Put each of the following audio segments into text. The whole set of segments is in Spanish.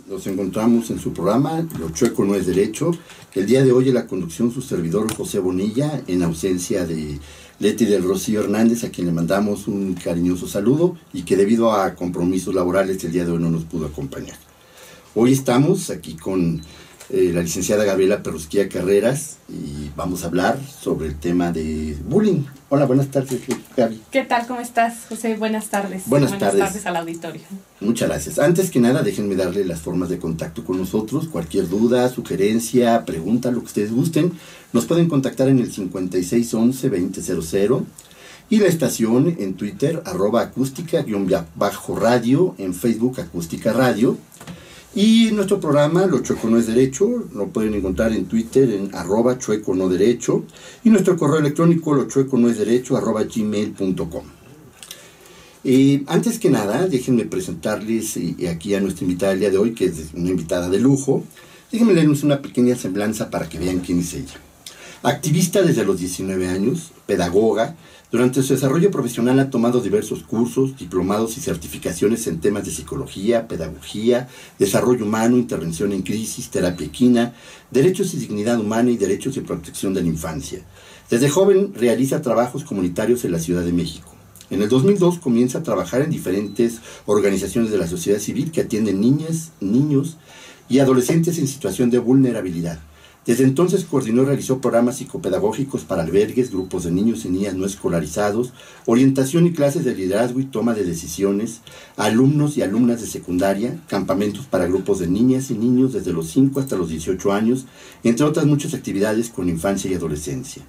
Nos encontramos en su programa Lo Chueco No Es Derecho. El día de hoy en la conducción su servidor José Bonilla, en ausencia de Leti del Rocío Hernández, a quien le mandamos un cariñoso saludo y que debido a compromisos laborales el día de hoy no nos pudo acompañar. Hoy estamos aquí con la licenciada Gabriela Perrusquía Carreras y vamos a hablar sobre el tema de bullying. Hola, buenas tardes, Gaby. ¿Qué tal? ¿Cómo estás, José? Buenas tardes. Buenas tardes al auditorio. Muchas gracias. Antes que nada, déjenme darle las formas de contacto con nosotros. Cualquier duda, sugerencia, pregunta, lo que ustedes gusten, nos pueden contactar en el 5611-2000 y la estación en Twitter, @acústica_radio, en Facebook, Acústica Radio. Y nuestro programa, Lo Chueco No Es Derecho, lo pueden encontrar en Twitter en @chueconoderecho y nuestro correo electrónico lochueconoesderecho@gmail.com. Antes que nada, déjenme presentarles aquí a nuestra invitada del día de hoy, que es una invitada de lujo. Déjenme leernos una pequeña semblanza para que vean quién es ella. Activista desde los 19 años, pedagoga. Durante su desarrollo profesional ha tomado diversos cursos, diplomados y certificaciones en temas de psicología, pedagogía, desarrollo humano, intervención en crisis, terapia equina, derechos y dignidad humana y derechos y protección de la infancia. Desde joven realiza trabajos comunitarios en la Ciudad de México. En el 2002 comienza a trabajar en diferentes organizaciones de la sociedad civil que atienden niñas, niños y adolescentes en situación de vulnerabilidad. Desde entonces coordinó y realizó programas psicopedagógicos para albergues, grupos de niños y niñas no escolarizados, orientación y clases de liderazgo y toma de decisiones, alumnos y alumnas de secundaria, campamentos para grupos de niñas y niños desde los 5 hasta los 18 años, entre otras muchas actividades con infancia y adolescencia.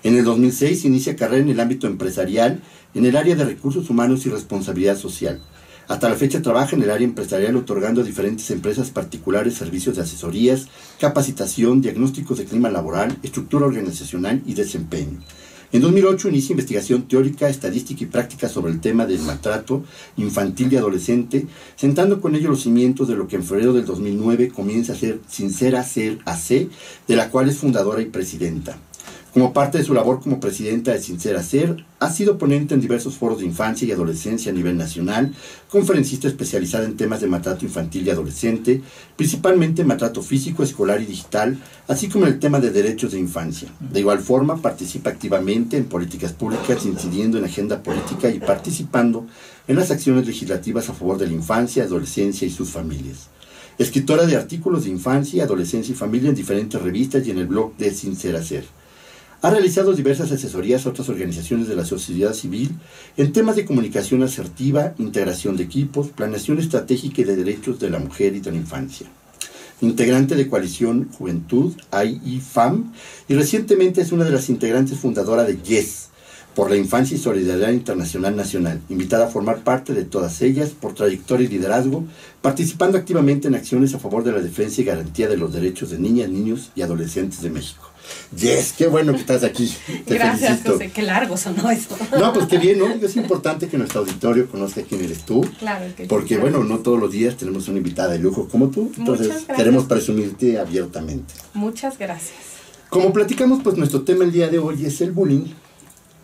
En el 2006 inicia carrera en el ámbito empresarial, en el área de recursos humanos y responsabilidad social. Hasta la fecha trabaja en el área empresarial otorgando a diferentes empresas particulares servicios de asesorías, capacitación, diagnósticos de clima laboral, estructura organizacional y desempeño. En 2008 inicia investigación teórica, estadística y práctica sobre el tema del maltrato infantil y adolescente, sentando con ello los cimientos de lo que en febrero del 2009 comienza a ser Sincera Ser AC, de la cual es fundadora y presidenta. Como parte de su labor como presidenta de Sincera Ser, ha sido ponente en diversos foros de infancia y adolescencia a nivel nacional, conferencista especializada en temas de maltrato infantil y adolescente, principalmente maltrato físico, escolar y digital, así como en el tema de derechos de infancia. De igual forma, participa activamente en políticas públicas, incidiendo en agenda política y participando en las acciones legislativas a favor de la infancia, adolescencia y sus familias. Escritora de artículos de infancia, adolescencia y familia en diferentes revistas y en el blog de Sincera Ser. Ha realizado diversas asesorías a otras organizaciones de la sociedad civil en temas de comunicación asertiva, integración de equipos, planeación estratégica y de derechos de la mujer y de la infancia. Integrante de Coalición Juventud, AIFAM, y recientemente es una de las integrantes fundadoras de YES, por la Infancia y Solidaridad Internacional Nacional, invitada a formar parte de todas ellas por trayectoria y liderazgo, participando activamente en acciones a favor de la defensa y garantía de los derechos de niñas, niños y adolescentes de México. Yes, qué bueno que estás aquí. Gracias, felicito. José, qué largo sonó esto. No, pues qué bien, ¿no? Es importante que nuestro auditorio conozca quién eres tú. Claro que porque, sí, bueno, no todos los días tenemos una invitada de lujo como tú. Entonces, queremos presumirte abiertamente. Muchas gracias. Como platicamos, pues nuestro tema el día de hoy es el bullying.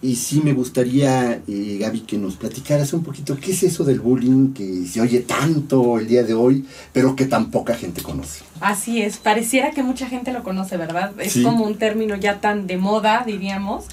Y sí me gustaría, Gaby, que nos platicaras un poquito qué es eso del bullying que se oye tanto el día de hoy, pero que tan poca gente conoce. Así es, pareciera que mucha gente lo conoce, ¿verdad? Es sí, como un término ya tan de moda, diríamos,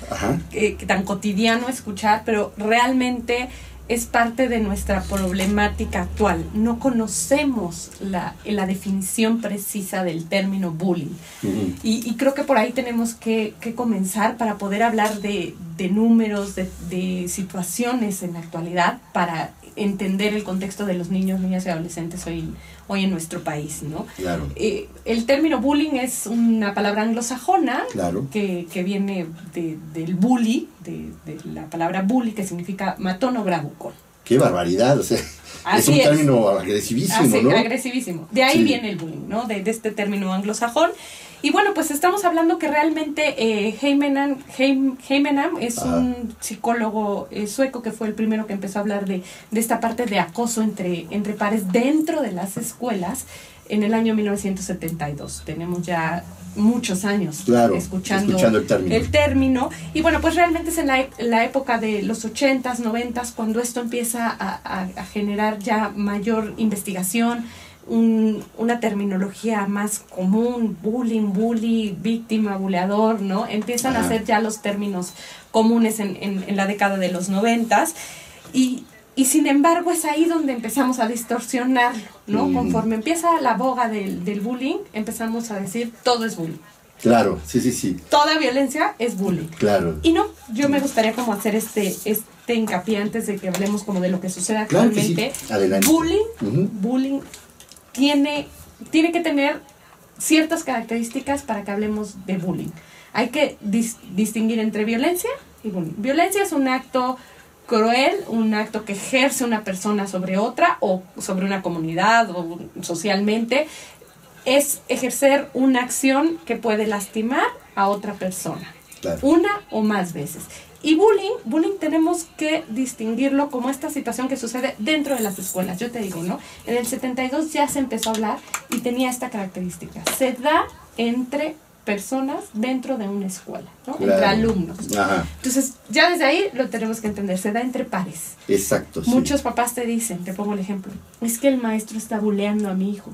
que tan cotidiano escuchar, pero realmente es parte de nuestra problemática actual. No conocemos la definición precisa del término bullying. Uh-huh. Y creo que por ahí tenemos que comenzar para poder hablar de números, de situaciones en la actualidad, para entender el contexto de los niños, niñas y adolescentes hoy en nuestro país, ¿no? Claro. El término bullying es una palabra anglosajona, claro, que viene del bully, de la palabra bully, que significa matón o bravucón. ¡Qué barbaridad! O sea, es un término agresivísimo, ¿no? Agresivísimo. De ahí viene el bullying, ¿no? De este término anglosajón. Y bueno, pues estamos hablando que realmente Heinemann es un psicólogo sueco que fue el primero que empezó a hablar de esta parte de acoso entre pares dentro de las escuelas en el año 1972. Tenemos ya muchos años escuchando el término. Y bueno, pues realmente es en la época de los 80s, 90s, cuando esto empieza a generar ya mayor investigación, una terminología más común, bullying, bully, víctima, buleador, ¿no? Empiezan a ser ya los términos comunes en la década de los 90 y sin embargo es ahí donde empezamos a distorsionarlo, ¿no? Conforme empieza la boga del bullying, empezamos a decir todo es bullying. Claro, sí. Toda violencia es bullying. Claro. Y no, yo me gustaría como hacer este hincapié antes de que hablemos como de lo que sucede actualmente. Claro que sí. Adelante. Bullying tiene que tener ciertas características para que hablemos de bullying. Hay que distinguir entre violencia y bullying. Violencia es un acto cruel, un acto que ejerce una persona sobre otra o sobre una comunidad o socialmente. Es ejercer una acción que puede lastimar a otra persona, claro, una o más veces. Y bullying tenemos que distinguirlo como esta situación que sucede dentro de las escuelas. Yo te digo, ¿no? En el 72 ya se empezó a hablar y tenía esta característica. Se da entre personas dentro de una escuela, ¿no? Claro. Entre alumnos. Ajá. Entonces, ya desde ahí lo tenemos que entender. Se da entre pares. Exacto. Muchos papás te dicen, te pongo el ejemplo, es que el maestro está bulleando a mi hijo.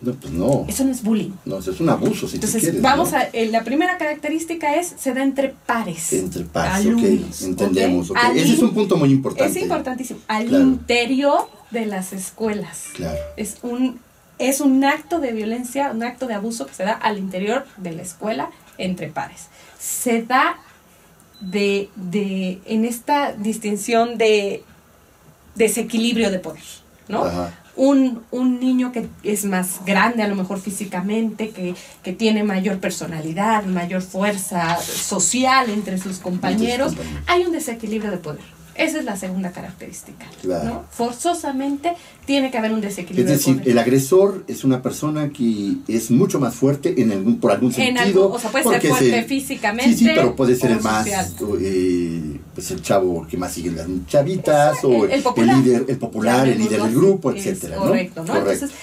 No, pues no. Eso no es bullying. No, eso es un abuso, si entonces, tú quieres. Vamos ¿no? la primera característica se da entre pares. Entre pares, alumnos, ok, entendemos. Okay. Ese es un punto muy importante. Es importantísimo. Al interior de las escuelas. Claro. Es un acto de violencia, un acto de abuso que se da al interior de la escuela entre pares. Se da en esta distinción de desequilibrio de poder, ¿no? Ajá. Un niño que es más grande, a lo mejor físicamente, que tiene mayor personalidad, mayor fuerza social entre sus compañeros, hay un desequilibrio de poder. Esa es la segunda característica. Claro. ¿No? Forzosamente tiene que haber un desequilibrio. Es decir, de poder. El agresor es una persona que es mucho más fuerte por algún sentido. O sea, puede ser fuerte físicamente. Sí, pero puede ser el más, pues el chavo que más sigue las chavitas, o el popular, el líder del grupo, etcétera. Correcto, ¿no? Correcto. Entonces,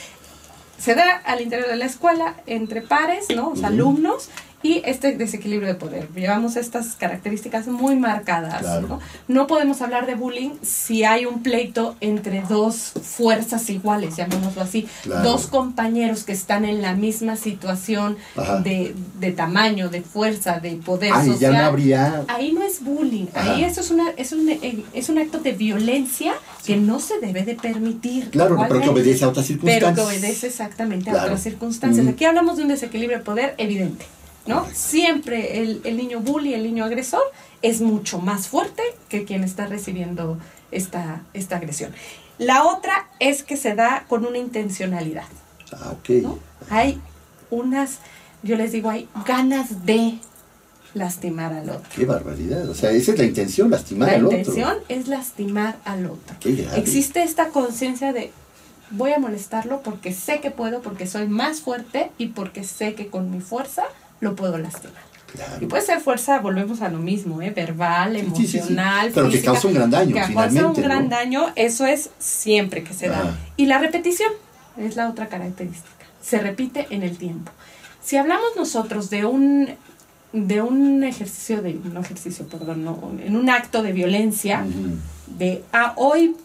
se da al interior de la escuela entre pares, ¿no? O sea, alumnos, y este desequilibrio de poder. Llevamos estas características muy marcadas, claro, ¿no? No podemos hablar de bullying si hay un pleito entre dos fuerzas iguales, llamémoslo así, claro, dos compañeros que están en la misma situación de tamaño, de fuerza, de poder social. Ya no habría... Ahí no es bullying, ahí eso es un acto de violencia que no se debe de permitir. Claro, pero que obedece a otras circunstancias. Pero que obedece exactamente a otras circunstancias. Aquí hablamos de un desequilibrio de poder evidente, ¿no? Siempre el niño bully, el niño agresor, es mucho más fuerte que quien está recibiendo esta agresión. La otra es que se da con una intencionalidad. Ok. ¿No? Hay yo les digo, hay ganas de lastimar al otro. ¡Qué barbaridad! O sea, esa es la intención, lastimar al otro. La intención es lastimar al otro. ¡Qué grave! Existe esta conciencia de voy a molestarlo porque sé que puedo, porque soy más fuerte y porque sé que con mi fuerza lo puedo lastimar. Claro. Y puede ser fuerza, volvemos a lo mismo, verbal, emocional, pero física, que causa un gran daño, que causa un gran daño, eso es siempre que se da. Y la repetición es la otra característica. Se repite en el tiempo. Si hablamos nosotros de un ejercicio en un acto de violencia, hoy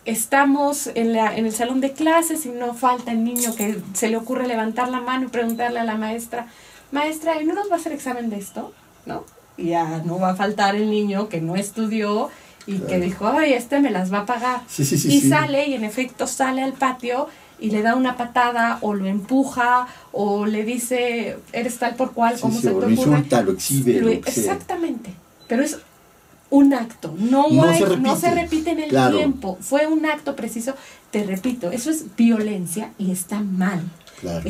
estamos en el salón de clases y no falta el niño que se le ocurre levantar la mano y preguntarle a la maestra, ¿y no nos va a hacer examen de esto? ¿No? Y ya no va a faltar el niño que no estudió y que dijo, ay, me las va a pagar. Sale, y en efecto sale al patio y le da una patada o lo empuja o le dice, eres tal por cual, ¿cómo se te ocurre? Lo insulta, lo exhibe. Exactamente, pero es un acto, no se repite en el tiempo, fue un acto preciso, te repito, eso es violencia y está mal. Claro.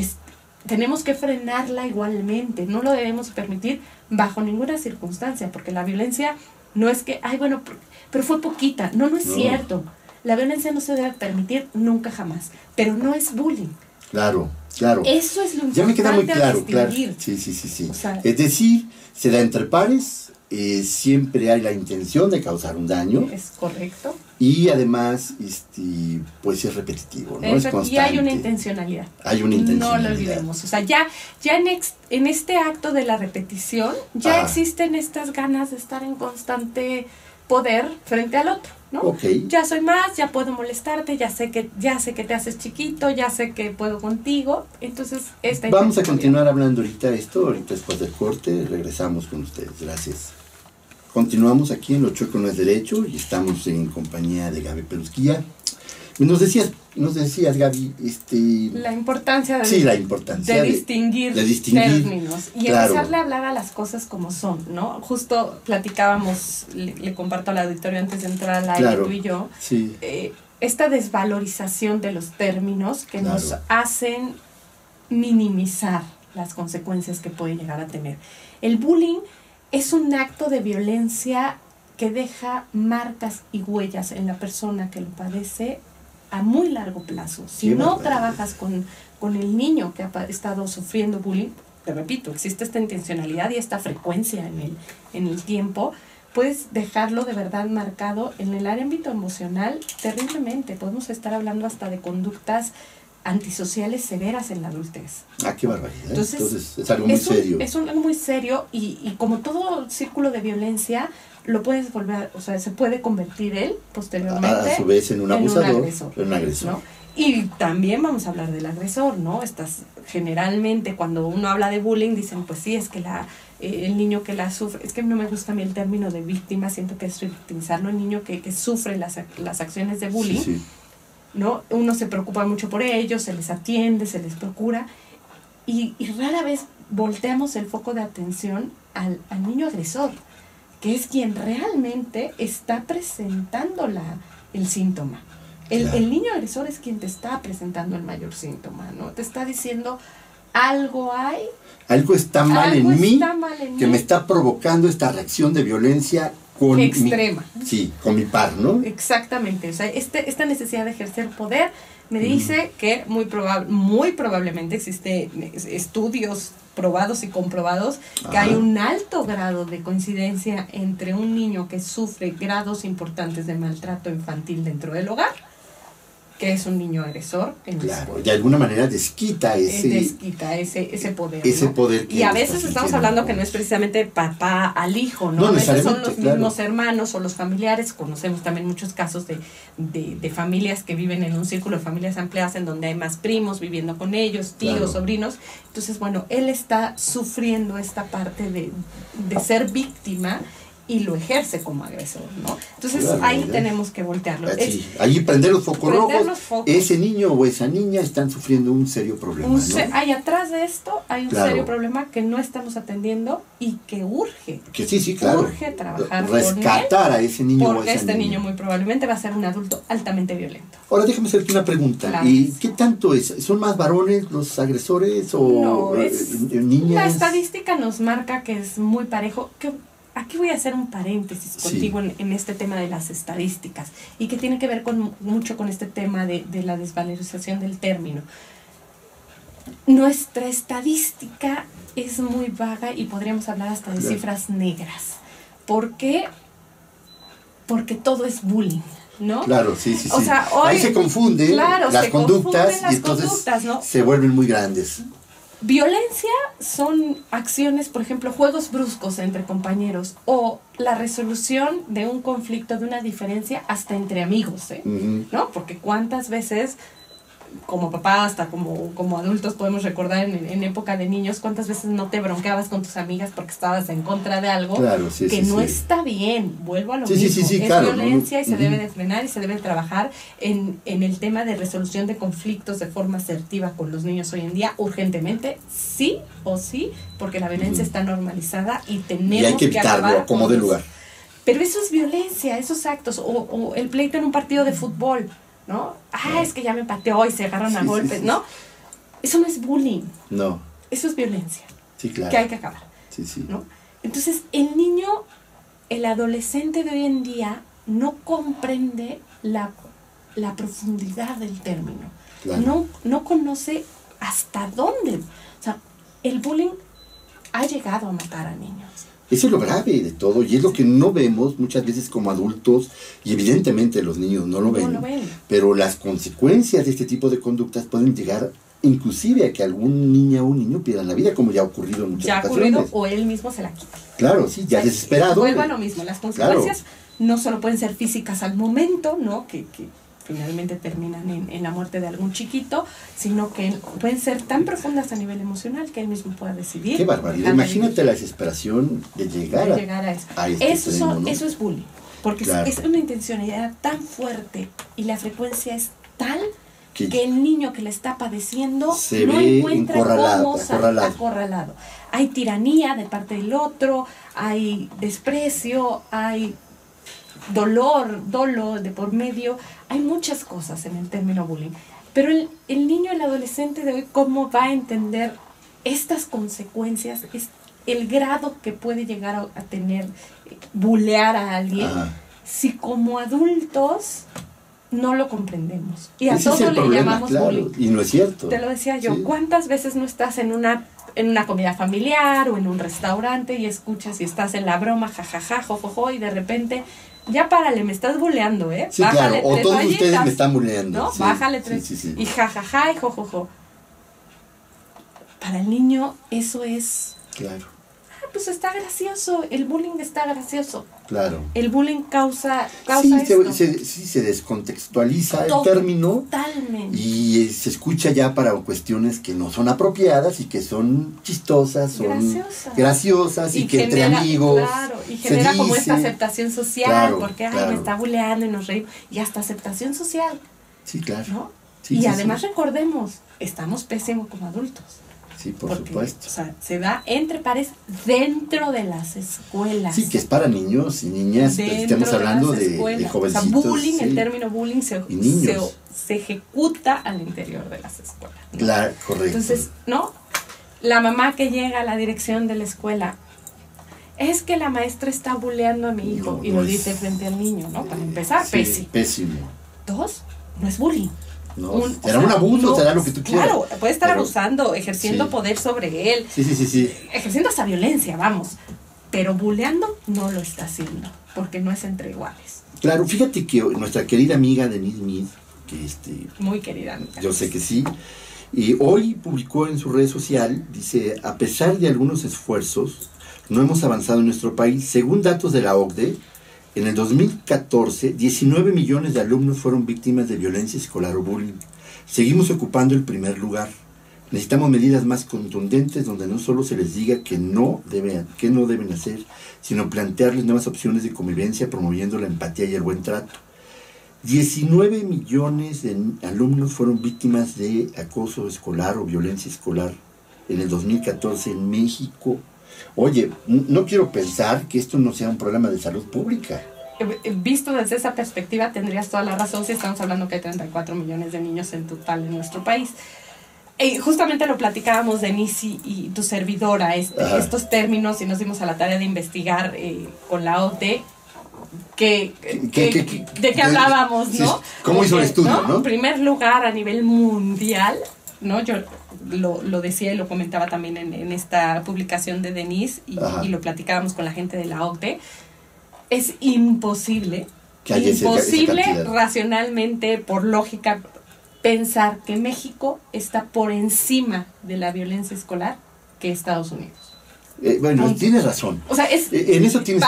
Tenemos que frenarla igualmente, no lo debemos permitir bajo ninguna circunstancia, porque la violencia no es que, pero fue poquita, no es cierto. La violencia no se debe permitir nunca jamás, pero no es bullying. Claro. Eso es lo importante. Ya me queda muy claro. Sí. O sea, es decir, se da entre pares, siempre hay la intención de causar un daño. Es correcto. Y además, pues es repetitivo, ¿no? Es constante. Y hay una intencionalidad. No lo olvidemos. O sea, ya en este acto de la repetición, ya existen estas ganas de estar en constante poder frente al otro, ¿no? Okay. Ya soy más, ya puedo molestarte, ya sé que te haces chiquito, ya sé que puedo contigo. Entonces, vamos a continuar hablando ahorita después del corte, regresamos con ustedes. Gracias. Continuamos aquí en Lo Chueco No Es Derecho y estamos en compañía de Gaby Perusquilla. Nos decías, Gaby, la importancia de distinguir términos y empezarle a hablar a las cosas como son, ¿no? Justo platicábamos, le comparto al auditorio antes de entrar al aire, tú y yo, sí. Esta desvalorización de los términos que nos hacen minimizar las consecuencias que puede llegar a tener. El bullying es un acto de violencia que deja marcas y huellas en la persona que lo padece a muy largo plazo. Si no trabajas con el niño que ha estado sufriendo bullying, te repito, existe esta intencionalidad y esta frecuencia en el tiempo, puedes dejarlo de verdad marcado en el ámbito emocional terriblemente. Podemos estar hablando hasta de conductas antisociales severas en la adultez. Qué barbaridad. Entonces es algo muy serio. Es algo muy serio y como todo círculo de violencia, lo puedes volver, o sea, se puede convertir él posteriormente a su vez en un abusador, en un agresor. ¿No? Y también vamos a hablar del agresor, ¿no? Generalmente cuando uno habla de bullying dicen, pues sí, es que el niño que la sufre, es que no me gusta a mí el término de víctima, siento que es revictimizarlo, el niño que sufre las acciones de bullying, sí. ¿no? Uno se preocupa mucho por ellos, se les atiende, se les procura y rara vez volteamos el foco de atención al niño agresor, que es quien realmente está presentando el síntoma. El niño agresor es quien te está presentando el mayor síntoma, ¿no? Te está diciendo, algo está mal en mí, que me está provocando esta reacción de violencia extrema. Con mi par, ¿no? Exactamente. O sea, esta necesidad de ejercer poder me dice que muy probablemente existe estudios probados y comprobados que hay un alto grado de coincidencia entre un niño que sufre grados importantes de maltrato infantil dentro del hogar, que es un niño agresor en la escuela. De alguna manera desquita ese poder. Ese ¿no? poder y a veces estamos hablando que no es precisamente papá al hijo, ¿no? A veces son los mismos hermanos o los familiares. Conocemos también muchos casos de familias que viven en un círculo de familias ampliadas en donde hay más primos viviendo con ellos, tíos, sobrinos. Entonces, bueno, él está sufriendo esta parte de ser víctima y lo ejerce como agresor, ¿no? Entonces ahí tenemos que voltearlo. Ahí prender los focos rojos. Ese niño o esa niña están sufriendo un serio problema, ¿no? Hay atrás de esto, hay un serio problema que no estamos atendiendo y que urge. Urge trabajar rescatar a ese niño o a esa niña. Porque este niño muy probablemente va a ser un adulto altamente violento. Ahora déjame hacerte una pregunta. Claro. ¿Y qué tanto es? ¿Son más varones los agresores o niñas? La estadística nos marca que es muy parejo. Aquí voy a hacer un paréntesis contigo en este tema de las estadísticas y que tiene que ver mucho con este tema de la desvalorización del término. Nuestra estadística es muy vaga y podríamos hablar hasta de cifras negras. ¿Por qué? Porque todo es bullying, ¿no? Claro, sí. O sea, hoy, ahí se confunden las conductas y entonces ¿no? se vuelven muy grandes. Violencia son acciones, por ejemplo, juegos bruscos entre compañeros o la resolución de un conflicto, de una diferencia hasta entre amigos, ¿no? Porque cuántas veces, como papá, hasta como adultos podemos recordar en época de niños, cuántas veces no te bronqueabas con tus amigas porque estabas en contra de algo que no está bien. Vuelvo a lo mismo. Es violencia y se debe de frenar y se debe de trabajar en el tema de resolución de conflictos de forma asertiva con los niños hoy en día, urgentemente, sí, porque la violencia está normalizada y tenemos hay que evitarlo como de lugar. Pero eso es violencia, esos actos, o el pleito en un partido de fútbol, ¿no? Es que ya me pateó y se agarran a golpes, ¿no? Eso no es bullying. No. Eso es violencia. Sí, claro. Que hay que acabar. ¿No? Entonces, el adolescente de hoy en día no comprende la profundidad del término. Claro. No conoce hasta dónde. O sea, el bullying ha llegado a matar a niños. Eso es lo grave de todo y es lo que no vemos muchas veces como adultos y evidentemente los niños no lo ven. Pero las consecuencias de este tipo de conductas pueden llegar inclusive a que algún niña o un niño pierdan la vida, como ya ha ocurrido en muchas ocasiones. O él mismo se la quita. Claro, sí, ya desesperado. Vuelva a lo mismo, las consecuencias no solo pueden ser físicas al momento, ¿no? Que finalmente terminan en la muerte de algún chiquito, sino que pueden ser tan profundas a nivel emocional que él mismo pueda decidir. Qué barbaridad. Imagínate la desesperación de llegar a eso. Eso es bullying, porque es una intencionalidad tan fuerte y la frecuencia es tal que el niño que la está padeciendo se no ve encuentra cómo acorralado. Hay tiranía de parte del otro, hay desprecio, hay dolo de por medio, hay muchas cosas en el término bullying. Pero el niño, el adolescente de hoy, ¿cómo va a entender estas consecuencias? Es el grado que puede llegar a tener bullear a alguien, si como adultos no lo comprendemos. Y a todo le llamamos bullying. Y no es cierto. Te lo decía yo, ¿cuántas veces no estás en una comida familiar o en un restaurante y escuchas y estás en la broma, jajaja, jojojo, y de repente, ya párale, me estás bulleando, ¿eh? Sí, bájale, claro, o todos ustedes me están bulleando. ¿No? Sí, bájale tres. Sí. Y jajaja y jojojo. Para el niño eso es... Claro. Pues está gracioso, el bullying está gracioso. Claro. El bullying causa esto. Se descontextualiza el término. Totalmente. Y se escucha ya para cuestiones que no son apropiadas y que son chistosas, son graciosas y que genera, entre amigos. Claro, y genera como esta aceptación social, porque me está bulleando y nos reímos. Y hasta aceptación social. Sí, claro. ¿No? Sí, y además recordemos, estamos pésimos como adultos. Sí, por supuesto. O sea, se da entre pares dentro de las escuelas. Sí, que es para niños y niñas, pero estamos hablando de jovencitos. O sea, bullying, el término bullying se ejecuta al interior de las escuelas, ¿no? Claro, correcto. Entonces, ¿no? La mamá que llega a la dirección de la escuela, es que la maestra está bulleando a mi hijo, y lo dice frente al niño, ¿no? Para empezar, pésimo. 2, no es bullying. No, será un abuso, será lo que tú quieras. Claro, puede estar abusando, ejerciendo poder sobre él. Sí. Ejerciendo hasta violencia, vamos. Pero bulleando no lo está haciendo, porque no es entre iguales. Claro, fíjate que nuestra querida amiga Denise Smith, que muy querida amiga. Yo sé que sí, y hoy publicó en su red social, dice, a pesar de algunos esfuerzos, no hemos avanzado en nuestro país. Según datos de la OCDE, en el 2014, 19 millones de alumnos fueron víctimas de violencia escolar o bullying. Seguimos ocupando el primer lugar. Necesitamos medidas más contundentes donde no solo se les diga que no deben hacer, sino plantearles nuevas opciones de convivencia promoviendo la empatía y el buen trato. 19 millones de alumnos fueron víctimas de acoso escolar o violencia escolar en el 2014 en México. Oye, no quiero pensar que esto no sea un problema de salud pública. Visto desde esa perspectiva, tendrías toda la razón si estamos hablando que hay 34 millones de niños en total en nuestro país. Justamente lo platicábamos, Denise y tu servidora, estos términos, y nos dimos a la tarea de investigar con la OCDE de qué hablábamos, ¿no? Sí, ¿cómo hizo el estudio, no? En primer lugar, a nivel mundial, ¿no? Yo lo decía y lo comentaba también en esta publicación de Denise y lo platicábamos con la gente de la OCDE. Es imposible racionalmente, por lógica, pensar que México está por encima de la violencia escolar que Estados Unidos. Bueno, tienes razón. O sea, en eso tienes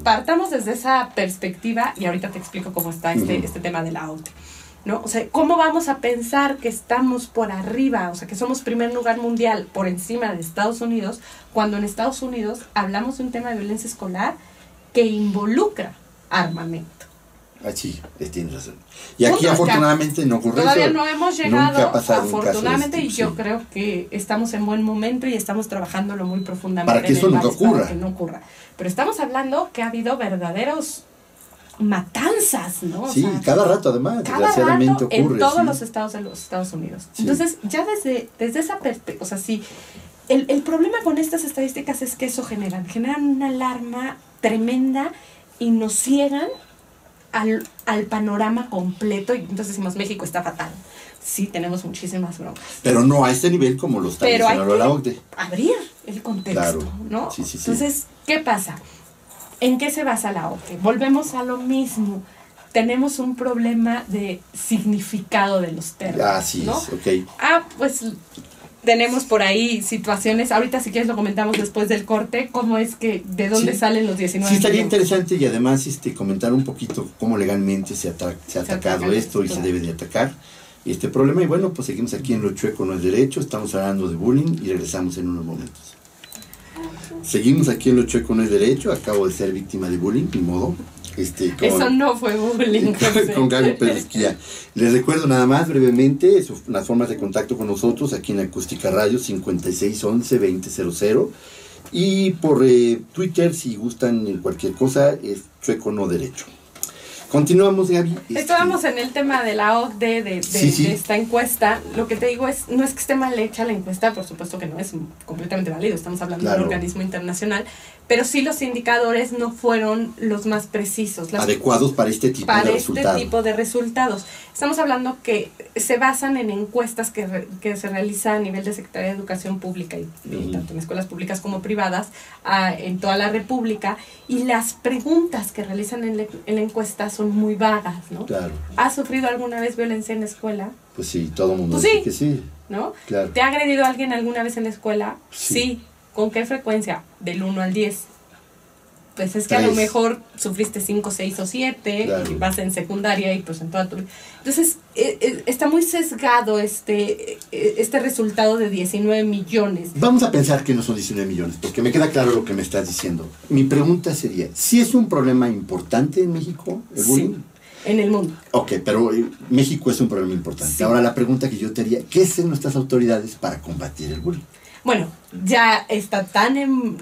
partamos desde esa perspectiva, y ahorita te explico cómo está este tema de la OCDE, ¿no? O sea, ¿cómo vamos a pensar que estamos por arriba, o sea, que somos primer lugar mundial por encima de Estados Unidos, cuando en Estados Unidos hablamos de un tema de violencia escolar que involucra armamento? Sí, tienes razón. Y aquí afortunadamente no ocurre todavía eso. No hemos llegado, afortunadamente, y yo creo que estamos en buen momento y estamos trabajándolo muy profundamente para que eso nunca ocurra. Para que no ocurra. Pero estamos hablando que ha habido verdaderos matanzas, ¿no? Sí, cada rato además, desgraciadamente ocurre. En todos los estados de los Estados Unidos. Sí. Entonces, ya desde esa perspectiva, o sea, sí, el problema con estas estadísticas es que eso generan una alarma tremenda y nos ciegan al panorama completo, y entonces decimos, México está fatal. Sí, tenemos muchísimas broncas. Pero no a este nivel como lo está diciendo la OCDE. Abrir el contexto, claro, ¿no? Sí. Entonces, ¿qué pasa? ¿En qué se basa la OCDE? Volvemos a lo mismo. Tenemos un problema de significado de los términos. Así ¿no? es, ok. Pues tenemos por ahí situaciones, ahorita si quieres lo comentamos después del corte, cómo es que, de dónde salen los 19 Sí, estaría millones. interesante y además comentar un poquito cómo legalmente se ha atacado esto y se debe de atacar este problema. Y bueno, pues seguimos aquí en Lo Chueco No Es Derecho, estamos hablando de bullying y regresamos en unos momentos. Seguimos aquí en Lo Chueco No Es Derecho, acabo de ser víctima de bullying, ni modo. Eso no fue bullying. Con Gaby Pérez Quilla. Les recuerdo nada más brevemente las formas de contacto con nosotros aquí en Acústica Radio 5611-2000 y por Twitter, si gustan cualquier cosa, es Chueco No Derecho. Continuamos, Gaby. Estábamos en el tema de la OCDE, de esta encuesta. Lo que te digo es, no es que esté mal hecha la encuesta, por supuesto que no, es completamente válido, estamos hablando de un organismo internacional, pero sí los indicadores no fueron los más precisos. Adecuados para este tipo de resultados. Estamos hablando que se basan en encuestas que se realizan a nivel de Secretaría de Educación Pública, y tanto en escuelas públicas como privadas, en toda la República, y las preguntas que realizan en la encuesta son muy vagas, ¿no? Claro. ¿Has sufrido alguna vez violencia en la escuela? Pues sí, todo el mundo pues dice que sí. ¿No? Claro. ¿Te ha agredido alguien alguna vez en la escuela? Sí. ¿Con qué frecuencia? Del 1 al 10. Pues es que 3. a lo mejor sufriste 5, 6 o 7, claro. Y vas en secundaria y pues en toda tu vida. Entonces, está muy sesgado este resultado de 19 millones. Vamos a pensar que no son 19 millones, porque me queda claro lo que me estás diciendo. Mi pregunta sería, ¿sí es un problema importante en México el bullying? Sí, en el mundo. Ok, pero México es un problema importante. Sí. Ahora la pregunta que yo te haría, ¿qué hacen nuestras autoridades para combatir el bullying? Bueno, ya está tan en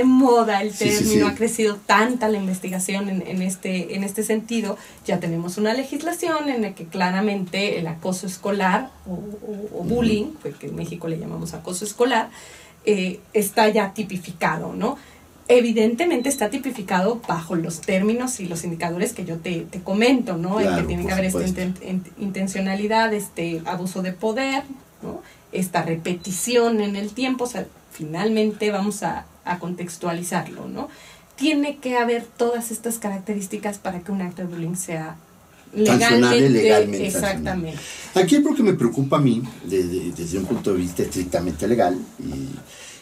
moda el término, sí. Ha crecido tanta la investigación en este sentido. Ya tenemos una legislación en la que claramente el acoso escolar o bullying, que en México le llamamos acoso escolar, está ya tipificado, ¿no? Evidentemente está tipificado bajo los términos y los indicadores que yo te comento, ¿no? Claro, en que tiene que haber esta intencionalidad, abuso de poder, ¿no? Esta repetición en el tiempo, o sea, finalmente vamos a contextualizarlo, ¿no? Tiene que haber todas estas características para que un acto de bullying sea legalmente. Exactamente. Aquí es lo que me preocupa a mí, desde un punto de vista estrictamente legal,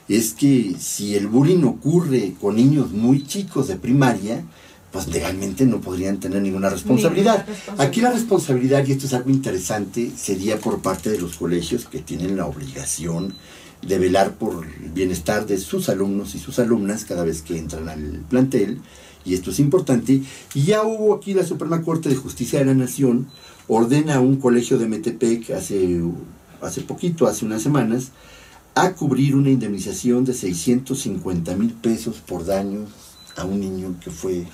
es que si el bullying ocurre con niños muy chicos de primaria, pues legalmente no podrían tener ninguna responsabilidad. Aquí la responsabilidad, y esto es algo interesante, sería por parte de los colegios que tienen la obligación de velar por el bienestar de sus alumnos y sus alumnas cada vez que entran al plantel, y esto es importante. Y ya hubo aquí la Suprema Corte de Justicia de la Nación, ordena a un colegio de Metepec hace poquito, hace unas semanas, a cubrir una indemnización de 650,000 pesos por daños a un niño que fue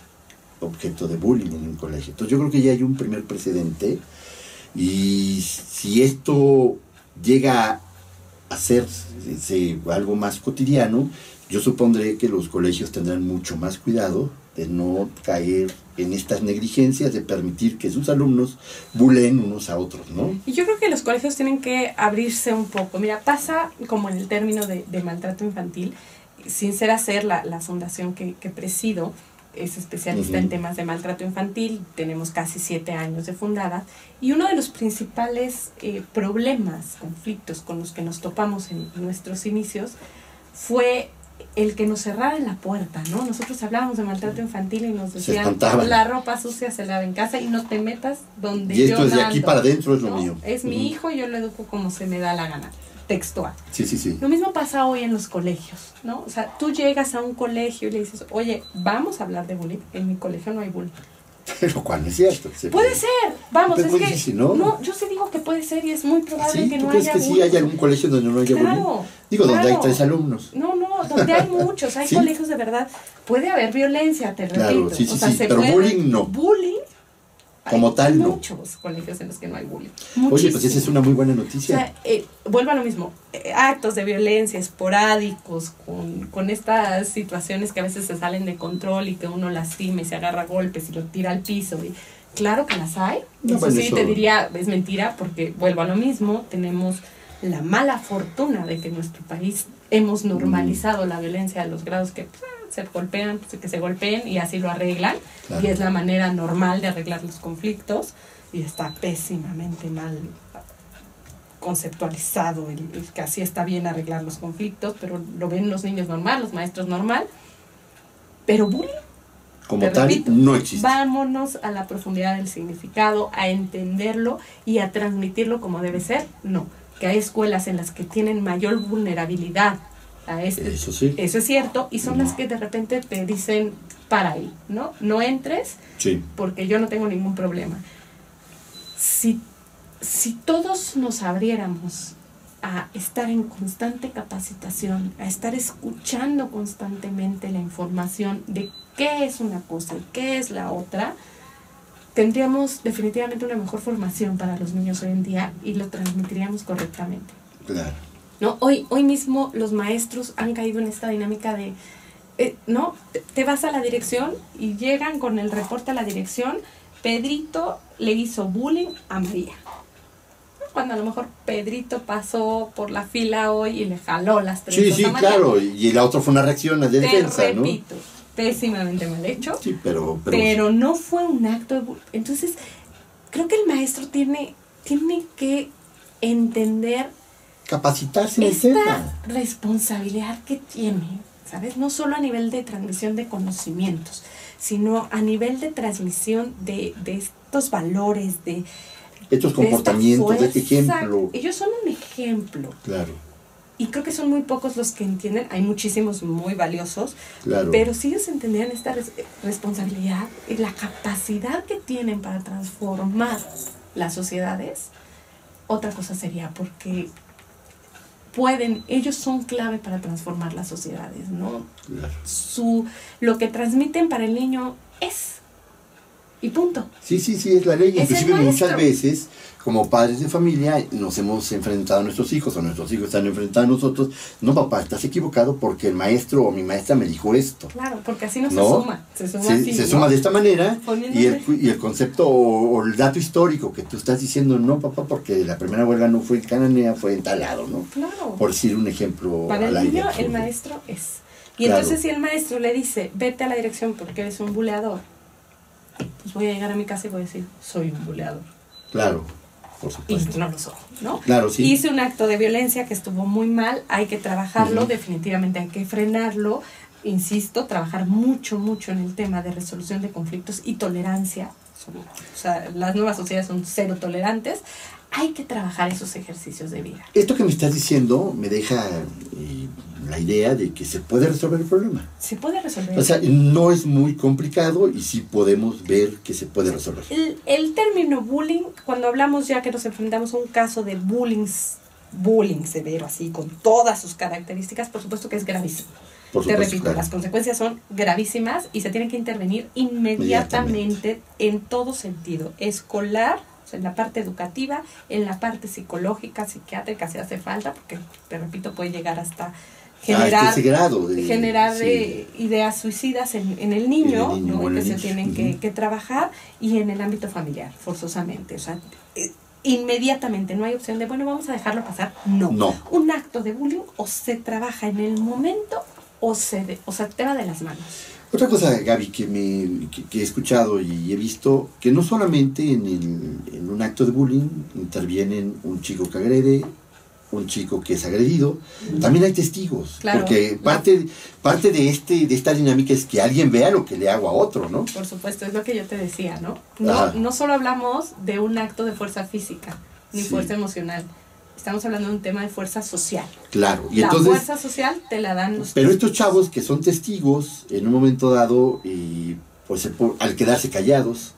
objeto de bullying en un colegio. Entonces yo creo que ya hay un primer precedente, y si esto llega a hacerse algo más cotidiano, yo supondré que los colegios tendrán mucho más cuidado de no caer en estas negligencias, de permitir que sus alumnos bulleen unos a otros, ¿no? Y yo creo que los colegios tienen que abrirse un poco. Mira, pasa como en el término de maltrato infantil. Sin ser hacer la fundación que presido, es especialista en temas de maltrato infantil, tenemos casi 7 años de fundada, y uno de los principales problemas, conflictos con los que nos topamos en nuestros inicios fue el que nos cerraran la puerta, ¿no? Nosotros hablábamos de maltrato infantil y nos decían, la ropa sucia se lava en casa y no te metas donde yo mando. Y esto es de aquí para adentro, es lo mío. Es mi hijo, yo lo educo como se me da la gana. Textual. Sí. Lo mismo pasa hoy en los colegios, ¿no? O sea, tú llegas a un colegio y le dices, oye, vamos a hablar de bullying. En mi colegio no hay bullying. Lo cual no es cierto. Puede ser, vamos, es que difícil, ¿no? No, yo sí digo que puede ser y es muy probable que no haya bullying. ¿Tú crees que sí hay algún colegio donde no haya bullying? Digo, donde hay 3 alumnos. No, donde hay muchos, hay colegios de verdad. Puede haber violencia, te repito. Claro, sí, pero bullying no. Bullying como tal, no. Hay muchos colegios en los que no hay bullying. Oye, pues esa es una muy buena noticia. O sea, vuelvo a lo mismo. Actos de violencia esporádicos, con estas situaciones que a veces se salen de control y que uno lastima y se agarra a golpes y lo tira al piso. Y claro que las hay. No, eso sí, te diría, es mentira, porque vuelvo a lo mismo. Tenemos la mala fortuna de que en nuestro país hemos normalizado la violencia a los grados que se golpean, que se golpeen y así lo arreglan. Claro. Y es la manera normal de arreglar los conflictos y está pésimamente mal conceptualizado el que así está bien arreglar los conflictos, pero lo ven los niños normal, los maestros normal, pero bullying, como tal, repito, no existe. Vámonos a la profundidad del significado, a entenderlo y a transmitirlo como debe ser. No, que hay escuelas en las que tienen mayor vulnerabilidad a eso sí. Eso es cierto, y son las que de repente te dicen, para ahí, ¿no? No entres, sí, porque yo no tengo ningún problema. Si todos nos abriéramos a estar en constante capacitación, a estar escuchando constantemente la información de qué es una cosa y qué es la otra, tendríamos definitivamente una mejor formación para los niños hoy en día y lo transmitiríamos correctamente. Claro. ¿No? Hoy mismo los maestros han caído en esta dinámica de, ¿no? Te vas a la dirección y llegan con el reporte a la dirección, Pedrito le hizo bullying a María. Cuando a lo mejor Pedrito pasó por la fila hoy y le jaló las trenzas a María. Sí, claro, y la otra fue una reacción de defensa, ¿no? Repito, pésimamente mal hecho. Sí, pero no fue un acto de bullying. Entonces, creo que el maestro tiene que entender, capacitarse en el tema, responsabilidad que tiene, ¿sabes? No solo a nivel de transmisión de conocimientos, sino a nivel de transmisión de estos valores, de estos comportamientos, de este ejemplo. Ellos son un ejemplo. Claro. Y creo que son muy pocos los que entienden, hay muchísimos muy valiosos, claro, pero si ellos entendieran esta responsabilidad y la capacidad que tienen para transformar las sociedades, otra cosa sería, porque ellos son clave para transformar las sociedades, ¿no? Claro. Lo que transmiten para el niño es, y punto. Sí, es la ley. Inclusive muchas veces, como padres de familia, nos hemos enfrentado a nuestros hijos, o nuestros hijos están enfrentados a nosotros. No, papá, estás equivocado porque el maestro o mi maestra me dijo esto. Claro, porque así no se suma. Se suma de esta manera, y el concepto o el dato histórico que tú estás diciendo, no, papá, porque la primera huelga no fue en Cananea, fue en tal lado, ¿no? Claro. Por decir un ejemplo. Para el niño, el maestro es. Y claro, entonces si el maestro le dice, vete a la dirección porque eres un buleador, pues voy a llegar a mi casa y voy a decir, soy un buleador. Claro, por supuesto. Y no lo soy, ¿no? Claro, sí. Hice un acto de violencia que estuvo muy mal, hay que trabajarlo, definitivamente hay que frenarlo. Insisto, trabajar mucho en el tema de resolución de conflictos y tolerancia. O sea, las nuevas sociedades son cero tolerantes. Hay que trabajar esos ejercicios de vida. Esto que me estás diciendo me deja la idea de que se puede resolver el problema. Se puede resolver. O sea, no es muy complicado y sí podemos ver que se puede resolver. El término bullying, cuando hablamos ya que nos enfrentamos a un caso de bullying severo, así, con todas sus características, por supuesto que es gravísimo. Te repito, claro, las consecuencias son gravísimas y se tienen que intervenir inmediatamente en todo sentido, escolar, o sea, en la parte educativa, en la parte psicológica, psiquiátrica, si hace falta, porque, te repito, puede llegar hasta generar ideas suicidas en el niño, ¿no? Que se tienen que trabajar, y en el ámbito familiar, forzosamente. O sea, inmediatamente, no hay opción de, bueno, vamos a dejarlo pasar. No. Un acto de bullying o se trabaja en el momento o sea, te va de las manos. Otra cosa, Gaby, que he escuchado y he visto, que no solamente en un acto de bullying intervienen un chico que agrede, un chico que es agredido, también hay testigos, claro, porque parte de esta dinámica es que alguien vea lo que le hago a otro, ¿no? Por supuesto, es lo que yo te decía, ¿no? No solo hablamos de un acto de fuerza física, ni fuerza emocional. Estamos hablando de un tema de fuerza social. Claro. Y la entonces, fuerza social te la dan los pero estos chavos que son testigos, en un momento dado, pues al quedarse callados,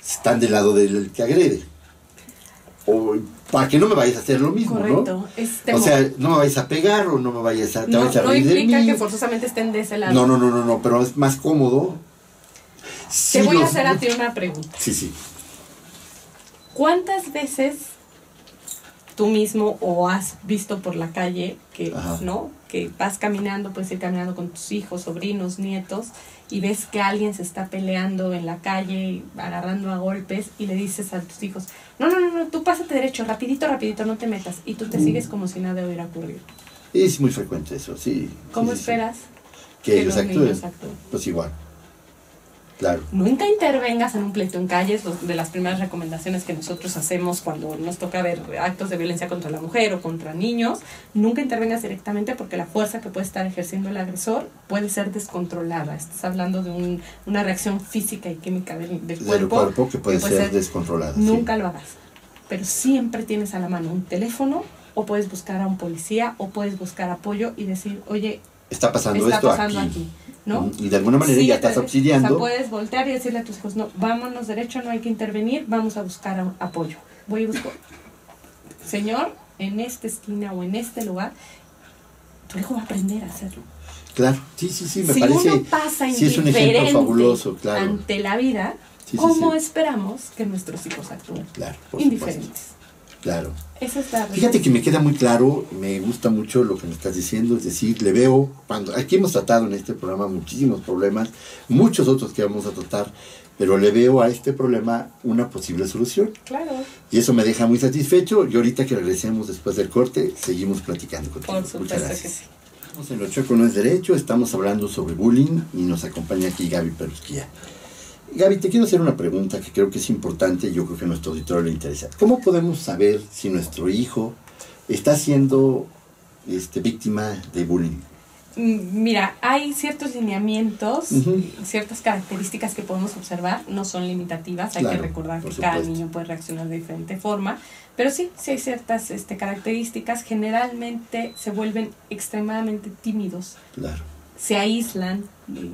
están del lado del que agrede. O para que no me vayas a hacer lo mismo, correcto, ¿no? O sea, no me vayas a pegar o no me vayas a... No implica que forzosamente estén de ese lado. No, pero es más cómodo. Te voy a hacer a ti una pregunta. Sí. ¿Cuántas veces tú mismo o has visto por la calle que, ¿no? Que vas caminando, puedes ir caminando con tus hijos, sobrinos, nietos, y ves que alguien se está peleando en la calle, agarrando a golpes, y le dices a tus hijos, no, tú pásate derecho, rapidito, no te metas, y tú te sigues como si nada hubiera ocurrido? Es muy frecuente eso, sí. ¿Cómo esperas que los niños actúen? Pues igual. Claro. Nunca intervengas en un pleito en calles, de las primeras recomendaciones que nosotros hacemos cuando nos toca ver actos de violencia contra la mujer o contra niños. Nunca intervengas directamente porque la fuerza que puede estar ejerciendo el agresor puede ser descontrolada. Estás hablando de una reacción física y química del cuerpo que puede ser descontrolada. Nunca lo hagas. Pero siempre tienes a la mano un teléfono, o puedes buscar a un policía, o puedes buscar apoyo y decir, oye, está pasando esto aquí. ¿no? Y de alguna manera ya estás auxiliando. O sea, puedes voltear y decirle a tus hijos, no, vámonos derecho, no hay que intervenir, vamos a buscar apoyo. Voy y busco, señor, en esta esquina o en este lugar, tu hijo va a aprender a hacerlo. Claro, sí, me parece. Si uno pasa es un ejemplo fabuloso, claro. ante la vida, ¿cómo esperamos que nuestros hijos actúen? Claro, indiferentes. Supuesto. Claro. Eso está. Fíjate que me queda muy claro, me gusta mucho lo que me estás diciendo, es decir, le veo, aquí hemos tratado en este programa muchísimos problemas, muchos otros que vamos a tratar, pero le veo a este problema una posible solución. Claro. Y eso me deja muy satisfecho, y ahorita que regresemos después del corte, seguimos platicando contigo. Por supuesto. Muchas gracias. Que sí. Estamos en Lo Chueco No Es Derecho, estamos hablando sobre bullying, y nos acompaña aquí Gaby Perusquía. Gaby, te quiero hacer una pregunta que creo que es importante y yo creo que a nuestro auditorio le interesa. ¿Cómo podemos saber si nuestro hijo está siendo víctima de bullying? Mira, hay ciertos lineamientos, ciertas características que podemos observar, no son limitativas, hay que recordar que cada niño puede reaccionar de diferente forma, pero sí hay ciertas características, generalmente se vuelven extremadamente tímidos. Claro. Se aíslan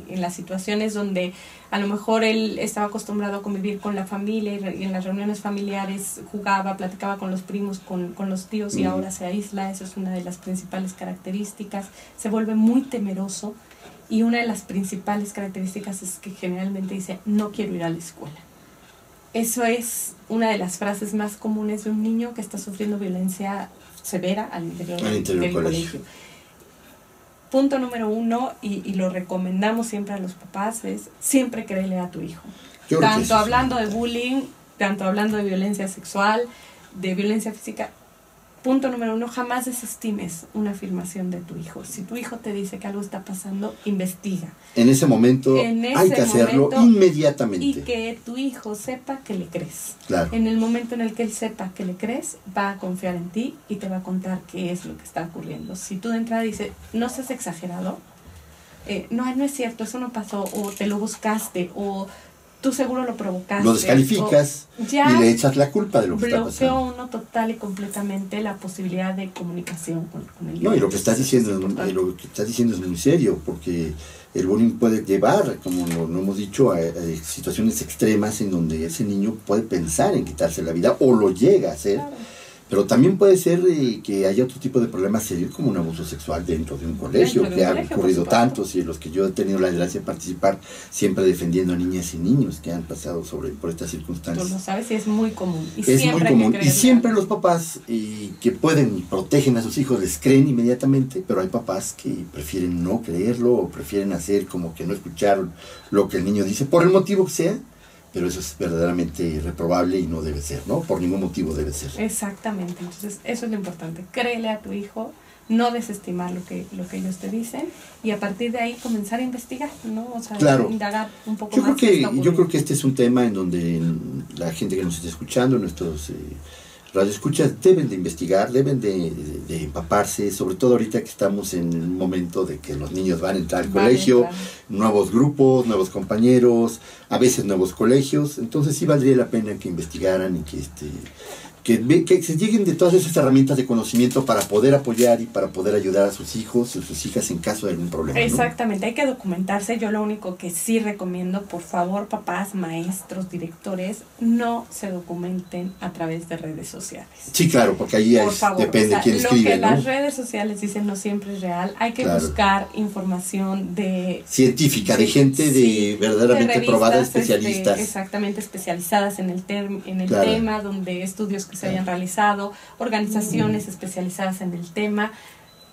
en las situaciones donde a lo mejor él estaba acostumbrado a convivir con la familia y en las reuniones familiares jugaba, platicaba con los primos, con los tíos y ahora se aísla. Eso es una de las principales características. Se vuelve muy temeroso y una de las principales características es que generalmente dice, no quiero ir a la escuela. Eso es una de las frases más comunes de un niño que está sufriendo violencia severa al interior del colegio. Punto número 1, y lo recomendamos siempre a los papás, es siempre créele a tu hijo. Tanto hablando de bullying, tanto hablando de violencia sexual, de violencia física. Punto número 1, jamás desestimes una afirmación de tu hijo. Si tu hijo te dice que algo está pasando, investiga. En ese momento hay que hacerlo inmediatamente. Y que tu hijo sepa que le crees. Claro. En el momento en el que él sepa que le crees, va a confiar en ti y te va a contar qué es lo que está ocurriendo. Si tú de entrada dices, no seas exagerado, no es cierto, eso no pasó, o te lo buscaste, o tú seguro lo provocaste. Lo descalificas y le echas la culpa de lo que está pasando. Bloqueo uno total y completamente la posibilidad de comunicación con el niño. No, y lo que estás diciendo es muy serio, porque el bullying puede llevar, como lo hemos dicho, a situaciones extremas en donde ese niño puede pensar en quitarse la vida o lo llega a hacer. Claro. Pero también puede ser que haya otro tipo de problemas serios como un abuso sexual dentro de un colegio, que han ocurrido tantos y en los que yo he tenido la desgracia de participar siempre defendiendo a niñas y niños que han pasado por estas circunstancias. Tú lo sabes y es muy común. Es muy común. Y siempre los papás que pueden y protegen a sus hijos les creen inmediatamente, pero hay papás que prefieren no creerlo o prefieren hacer como que no escucharon lo que el niño dice, por el motivo que sea. Pero eso es verdaderamente reprobable y no debe ser, ¿no? Por ningún motivo debe ser. Exactamente, entonces eso es lo importante. Créele a tu hijo, no desestimar lo que ellos te dicen y a partir de ahí comenzar a investigar, ¿no? O sea, claro. Indagar un poco yo más. Yo creo que este es un tema en donde la gente que nos está escuchando, nuestros radioescuchas, deben de investigar, deben de empaparse, sobre todo ahorita que estamos en el momento de que los niños van a entrar al colegio, nuevos grupos, nuevos compañeros, a veces nuevos colegios, entonces sí valdría la pena que investigaran y que se lleguen de todas esas herramientas de conocimiento para poder apoyar y para poder ayudar a sus hijos y a sus hijas en caso de algún problema. Exactamente, ¿no? Hay que documentarse. Yo lo único que sí recomiendo, por favor, papás, maestros, directores, no se documenten a través de redes sociales. Sí, claro, porque ahí depende de quién escribe. Lo que ¿no? las redes sociales dicen no siempre es real. Hay que buscar información científica, de gente de verdaderamente de revistas, probada, especialistas. Exactamente, especializadas en el tema, donde estudios que se hayan realizado, organizaciones especializadas en el tema.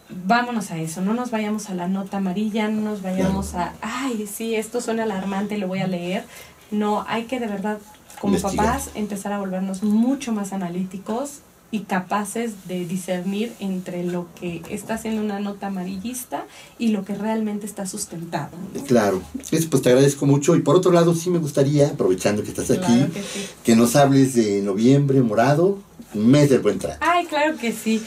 Vámonos a eso, no nos vayamos a la nota amarilla, no nos vayamos ay, sí, esto suena alarmante, lo voy a leer. No, hay que de verdad, como papás, empezar a volvernos mucho más analíticos y capaces de discernir entre lo que está haciendo una nota amarillista y lo que realmente está sustentado, ¿no? Claro, pues te agradezco mucho. Y por otro lado, sí me gustaría, aprovechando que estás aquí, Claro que sí. que nos hables de Noviembre Morado, mes del buen trato. Ay, claro que sí.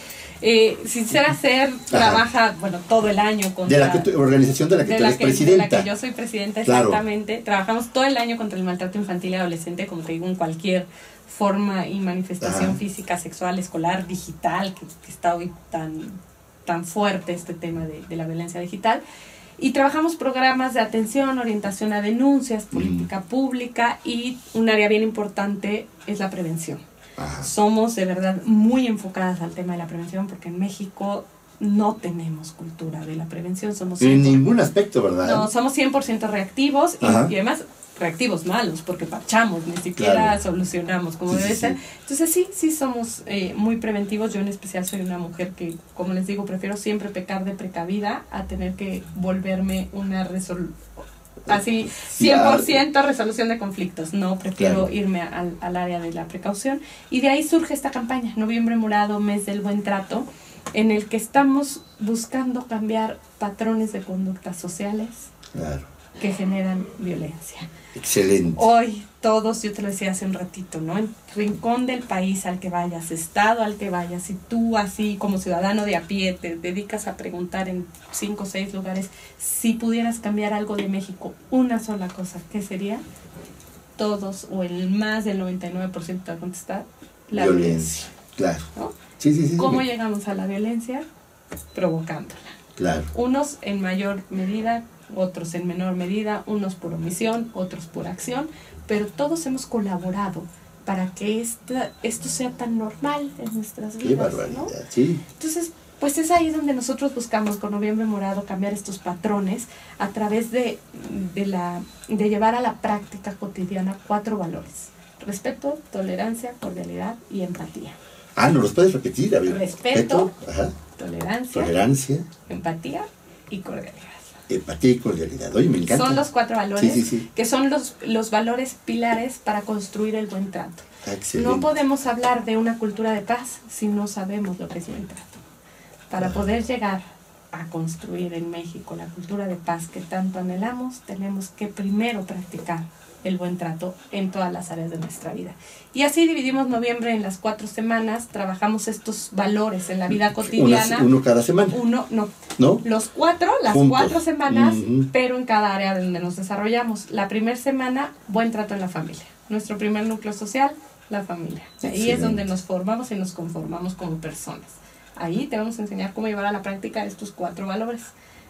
Sincera Ser trabaja, bueno, todo el año de la organización de la que tú eres presidenta. De la que yo soy presidenta, claro. Exactamente. Trabajamos todo el año contra el maltrato infantil y adolescente, como te digo, en cualquier forma y manifestación física, sexual, escolar, digital, que está hoy tan fuerte este tema de la violencia digital. Y trabajamos programas de atención, orientación a denuncias, política pública, y un área bien importante es la prevención. Ajá. Somos de verdad muy enfocadas al tema de la prevención, porque en México no tenemos cultura de la prevención. Somos en ningún aspecto, ¿verdad? No, somos 100% reactivos y además reactivos malos, porque parchamos, ni siquiera solucionamos como debe ser. Entonces sí somos muy preventivos. Yo en especial soy una mujer que, como les digo, prefiero siempre pecar de precavida a tener que volverme una así 100% resolución de conflictos. No, prefiero irme al área de la precaución, y de ahí surge esta campaña, Noviembre Morado, mes del buen trato, en el que estamos buscando cambiar patrones de conductas sociales que generan violencia. Excelente. Hoy todos, yo te lo decía hace un ratito, ¿no? En rincón del país al que vayas, estado al que vayas, si tú así como ciudadano de a pie te dedicas a preguntar en 5 o 6 lugares, si pudieras cambiar algo de México, una sola cosa, ¿qué sería? Todos, o el más del 99% va a contestar, la violencia. Claro. ¿No? Sí. ¿Cómo llegamos a la violencia? Provocándola. Claro. Unos en mayor medida, otros en menor medida, unos por omisión, otros por acción, pero todos hemos colaborado para que esto sea tan normal en nuestras vidas. Qué barbaridad, ¿no? Sí. Entonces, pues es ahí donde nosotros buscamos con Noviembre Morado cambiar estos patrones a través de llevar a la práctica cotidiana 4 valores: respeto, tolerancia, cordialidad y empatía. ¿Nos los puedes repetir? A ver. Respeto, tolerancia, empatía y cordialidad. Empatía y cordialidad. Oye, me encanta. Son los 4 valores sí. que son los valores pilares para construir el buen trato. Excelente. No podemos hablar de una cultura de paz si no sabemos lo que es buen trato. Para poder llegar a construir en México la cultura de paz que tanto anhelamos, tenemos que primero practicar el buen trato en todas las áreas de nuestra vida. Y así dividimos noviembre en las 4 semanas, trabajamos estos valores en la vida cotidiana. ¿Uno cada semana? ¿No? Los 4, las juntos. 4 semanas, pero en cada área donde nos desarrollamos. La primera semana, buen trato en la familia. Nuestro primer núcleo social, la familia. Ahí es donde nos formamos y nos conformamos como personas. Ahí te vamos a enseñar cómo llevar a la práctica estos 4 valores.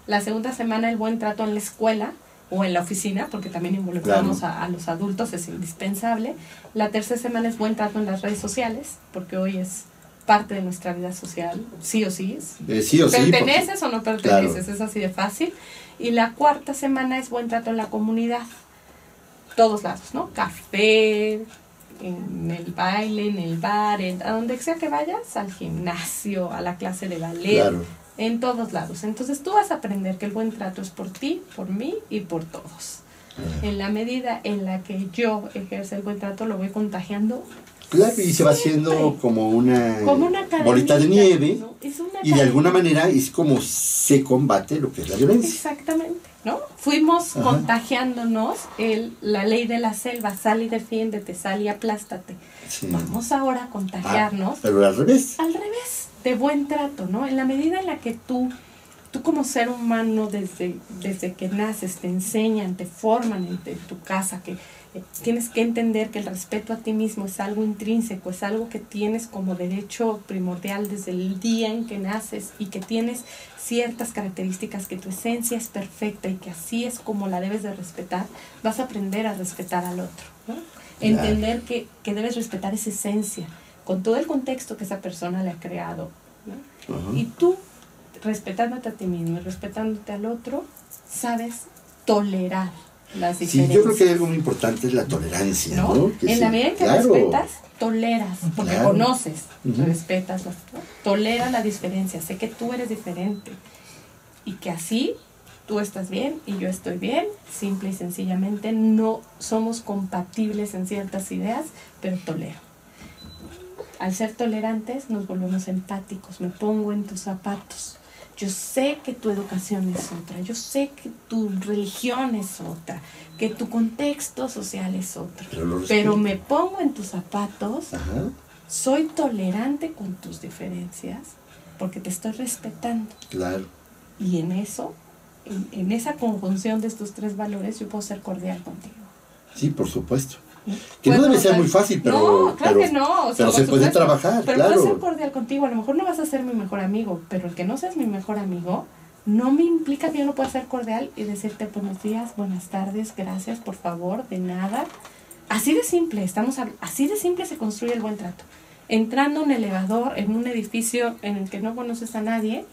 La segunda semana, el buen trato en la escuela o en la oficina, porque también involucramos a los adultos, es indispensable. La tercera semana es buen trato en las redes sociales, porque hoy es parte de nuestra vida social, sí o sí. ¿Perteneces o no perteneces? Claro. Es así de fácil. Y la cuarta semana es buen trato en la comunidad. Todos lados, ¿no? Café, en el baile, en el bar, a donde sea que vayas, al gimnasio, a la clase de ballet. Claro. En todos lados. Entonces tú vas a aprender que el buen trato es por ti, por mí y por todos. En la medida en la que yo ejerzo el buen trato, lo voy contagiando. Claro, y se va haciendo como una bolita de nieve, ¿no? Y de alguna manera es como se combate lo que es la violencia. Exactamente, ¿no? Fuimos contagiándonos la ley de la selva: sal y defiéndete, sal y aplástate. Sí. Vamos ahora a contagiarnos. Pero al revés. Al revés, de buen trato, ¿no? En la medida en la que tú como ser humano, desde que naces, te enseñan, te forman en tu casa, que tienes que entender que el respeto a ti mismo es algo intrínseco, es algo que tienes como derecho primordial desde el día en que naces, y que tienes ciertas características, que tu esencia es perfecta y que así es como la debes de respetar. Vas a aprender a respetar al otro, ¿no? Entender que debes respetar esa esencia con todo el contexto que esa persona le ha creado, ¿no? Y tú, respetándote a ti mismo y respetándote al otro, sabes tolerar las diferencias. Sí, yo creo que algo muy importante es la tolerancia, ¿no? Que en la medida en que respetas, toleras, porque conoces, respetas, tolera la diferencia. Sé que tú eres diferente y que así tú estás bien y yo estoy bien. Simple y sencillamente no somos compatibles en ciertas ideas, pero tolero. Al ser tolerantes nos volvemos empáticos, me pongo en tus zapatos. Yo sé que tu educación es otra, yo sé que tu religión es otra, que tu contexto social es otro, pero me pongo en tus zapatos, Ajá. Soy tolerante con tus diferencias porque te estoy respetando. Claro. Y en eso, en esa conjunción de estos tres valores, yo puedo ser cordial contigo. Sí, por supuesto. Que no debe ser muy fácil, pero... No, claro que no. O sea, pero se puede trabajar, pero claro. puedo ser cordial contigo. A lo mejor no vas a ser mi mejor amigo, pero el que no seas mi mejor amigo no me implica que yo no pueda ser cordial y decirte buenos días, buenas tardes, gracias, por favor, de nada. Así de simple, así de simple se construye el buen trato. Entrando en un elevador, en un edificio en el que no conoces a nadie,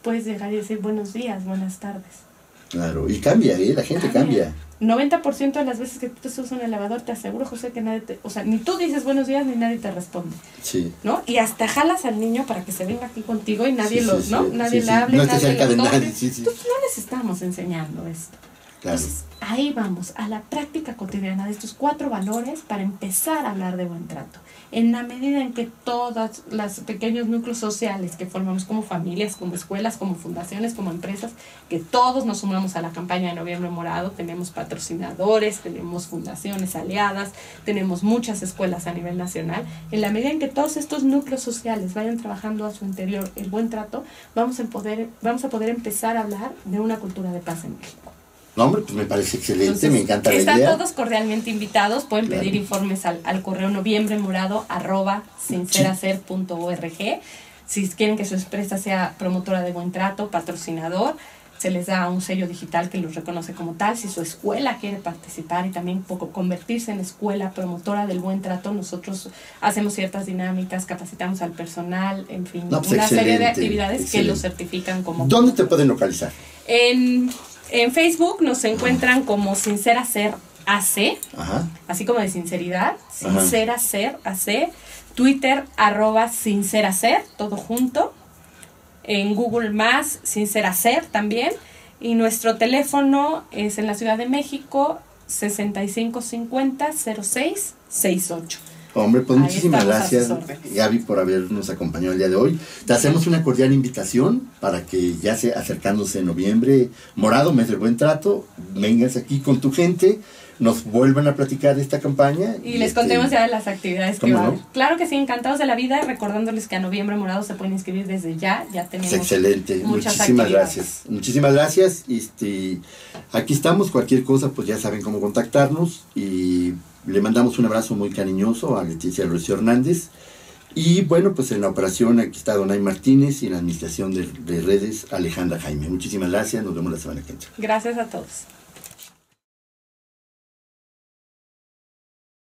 puedes llegar y decir buenos días, buenas tardes. Claro, y cambia, la gente cambia. 90% de las veces que tú te subes a un elevador, te aseguro, José, que nadie te... O sea, ni tú dices buenos días, ni nadie te responde. Sí. ¿No? Y hasta jalas al niño para que se venga aquí contigo y nadie nadie le sí. hable, no esté nadie cerca de lo toque. nadie, sí. Entonces no les estamos enseñando esto. Claro. Entonces, ahí vamos, a la práctica cotidiana de estos 4 valores para empezar a hablar de buen trato. En la medida en que todos los pequeños núcleos sociales que formamos como familias, como escuelas, como fundaciones, como empresas, que todos nos sumamos a la campaña de Noviembre Morado, tenemos patrocinadores, tenemos fundaciones aliadas, tenemos muchas escuelas a nivel nacional. En la medida en que todos estos núcleos sociales vayan trabajando a su interior el buen trato, vamos a poder empezar a hablar de una cultura de paz en México. No, hombre, pues me parece excelente. Entonces, me encanta la idea. Están todos cordialmente invitados. Pueden pedir informes al correo noviembremorado@sinceraser.org. Si quieren que su empresa sea promotora de buen trato, patrocinador, se les da un sello digital que los reconoce como tal. Si su escuela quiere participar y también convertirse en escuela promotora del buen trato, nosotros hacemos ciertas dinámicas, capacitamos al personal, en fin, una serie de actividades que los certifican como... ¿Dónde te pueden localizar? En Facebook nos encuentran como Sincera Ser AC, así como de sinceridad, Sincera Ser AC, Twitter @SinceraSer, todo junto, en Google más Sincera Ser también, y nuestro teléfono es en la Ciudad de México 6550-0668. Hombre, pues muchísimas gracias, Gaby, por habernos acompañado el día de hoy. Te hacemos una cordial invitación para que ya sea acercándose en Noviembre Morado, mes del buen trato, vengas aquí con tu gente, nos vuelvan a platicar de esta campaña. Y les contemos ya de las actividades que van. ¿No? Claro que sí, encantados de la vida, recordándoles que a Noviembre Morado se pueden inscribir desde ya tenemos excelente, muchísimas gracias. Muchísimas gracias, aquí estamos, cualquier cosa, pues ya saben cómo contactarnos, y le mandamos un abrazo muy cariñoso a Leticia Lucio Hernández. Y bueno, pues en la operación aquí está Donay Martínez y en la administración de redes Alejandra Jaime. Muchísimas gracias, nos vemos la semana que viene. Gracias a todos.